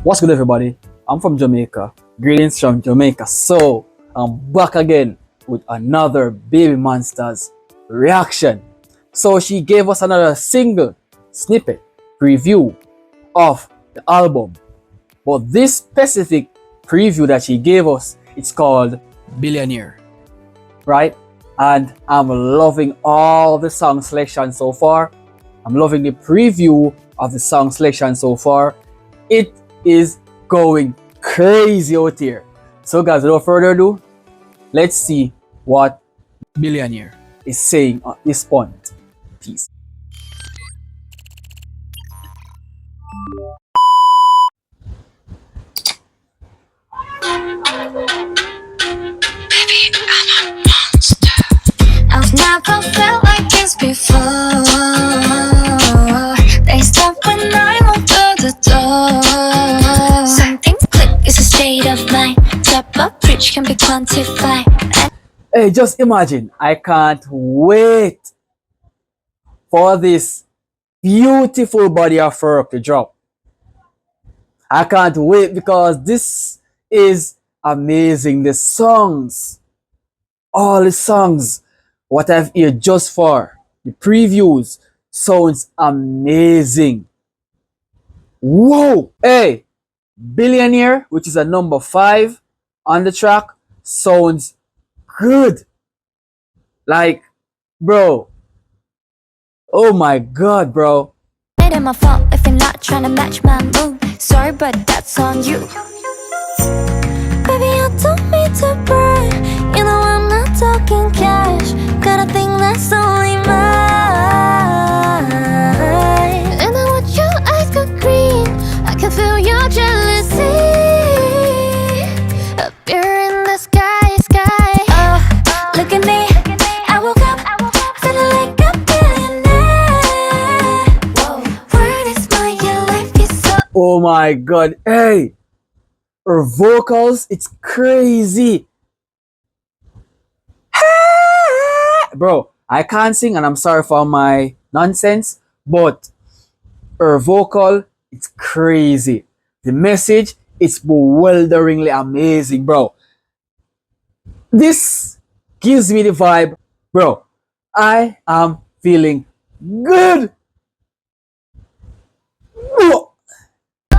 What's good, everybody? I'm from Jamaica. Greetings from Jamaica. So I'm back again with another Baby Monsters reaction. So she gave us another single snippet preview of the album. But this specific preview that she gave us, it's called Billionaire, right? And I'm loving all the song selection so far. I'm loving the preview of the song selection so far. It is going crazy out here. So guys, without further ado, let's see what Billionaire is saying at this point. Peace. I've never felt like this before. They stop when I walk through the door. Something click, it's a state of mind. Drop a bridge can be quantified. Hey, just imagine, I can't wait for this beautiful body of work to drop. I can't wait because this is amazing. The songs, all the songs, what I've heard just for the previews sounds amazing. Whoa! Hey, Billionaire, which is a number 5 on the track, sounds good. Like, bro. Oh my god, bro. It ain't my fault if you're not trying to match my mood. Sorry, but that's on you. Baby, I don't mean to brag. You know I'm not talking cash. Got a thing that's only mine. And I want your eyes go green. I can feel your jealousy. Up here in the sky. Oh, look at me. I woke up feeling like a billionaire. Whoa, word is my life is so. Oh my god. Hey, her vocals, it's crazy. Bro, I can't sing and I'm sorry for my nonsense, but her vocal, it's crazy. The message is bewilderingly amazing, bro. This gives me the vibe, bro. I am feeling good.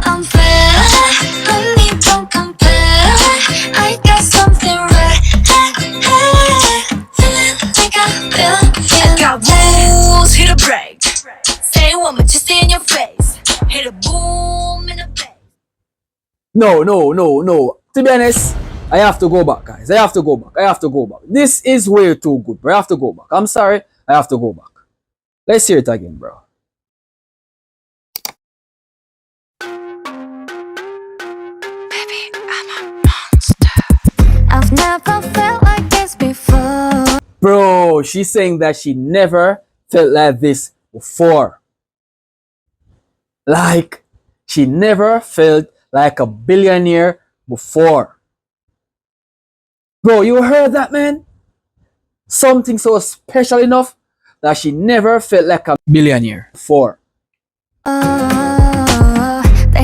Unfair, money don't compare. I got something rare. Feeling like I got rules, hit a break. Say one, but just in your face. Hit a boom in the bass. No. To be honest, I have to go back, guys. I have to go back. This is way too good, bro. I have to go back. I'm sorry. I have to go back. Let's hear it again, bro. Baby, I'm a monster. I've never felt like this before. Bro, she's saying that she never felt like this before. Like, she never felt like a billionaire before. Bro, you heard that, man? Something so special enough that she never felt like a billionaire before. They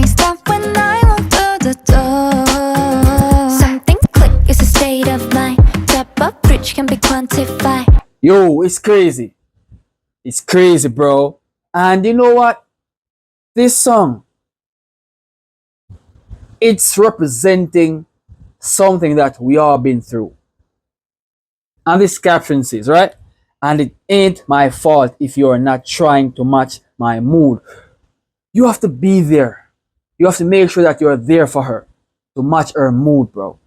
stop when I walk through the door. Something click, it's a state of mind. Drop a bridge can be quantified. Yo, it's crazy. It's crazy, bro. And you know what? This song, it's representing something that we all been through. And this caption says, right? And it ain't my fault if you are not trying to match my mood. You have to be there. You have to make sure that you're there for her to match her mood, bro.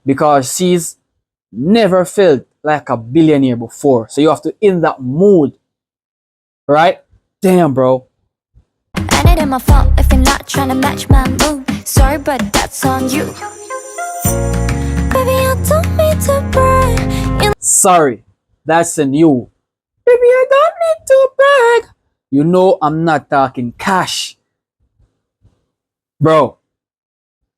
Because she's never felt like a billionaire before. So you have to in that mood. Right? Damn, bro. And it ain't my fault if you're not trying to match my mood. Sorry, but that's on you. Baby, I don't mean to brag. You know Sorry, that's on you. Baby, I don't need to brag. You know I'm not talking cash. Bro,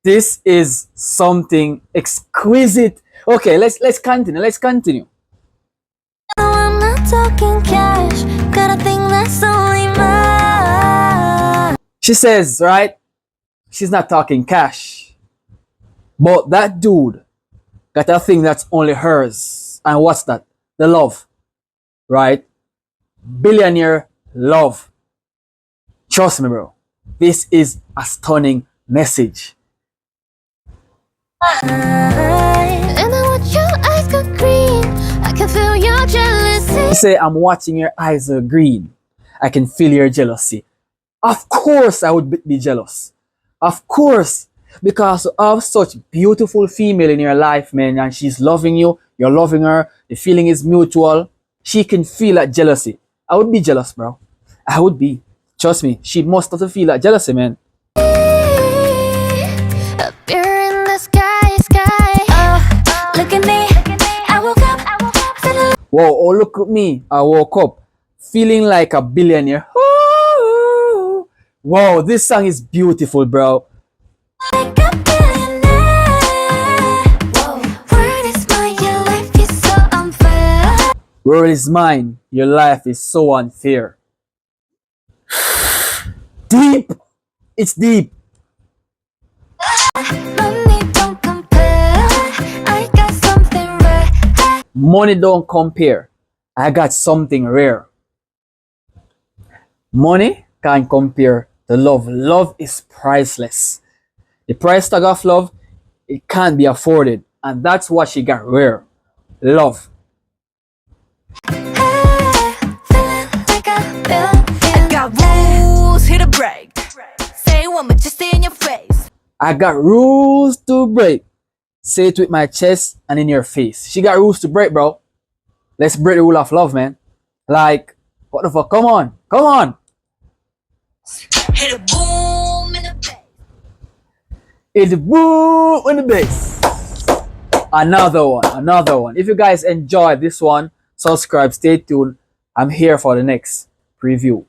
this is something exquisite. Okay, let's continue. I'm not talking cash. Got a thing that's only mine. She says, right? She's not talking cash. But that dude got a thing that's only hers. And what's that? The love. Right? Billionaire love. Trust me, bro. This is a stunning message. And I watch your eyes go green. I can feel your jealousy. You say, I'm watching your eyes are green. I can feel your jealousy. Of course, I would be jealous. Of course. Because you have such beautiful female in your life, man, and she's loving you, you're loving her, the feeling is mutual. She can feel that jealousy. I would be jealous, bro. I would be. Trust me, she must have to feel that jealousy, man. Up here in the sky. Oh, look at me. I woke up feeling Whoa, oh, look at me. I woke up feeling like a billionaire. Ooh. Wow, this song is beautiful, bro. like a billionaire. Whoa. Word is mine, your life is so unfair. World is mine. Your life is so unfair. Deep. It's deep. Money don't compare. I got something rare. Money don't compare. I got something rare. Money can't compare to love. Love is priceless. The price tag of love, it can't be afforded. And that's what she got rare. Love. Feeling like a billionaire. Got rules, hit a break. Say one, but just stay in your face. I got rules to break. Say it with my chest and in your face. She got rules to break, bro. Let's break the rule of love, man. Like, what the fuck? Come on. Come on. Hit a boom in the face. It's boom on the bass. Another one. Another one. If you guys enjoyed this one, subscribe, stay tuned. I'm here for the next preview.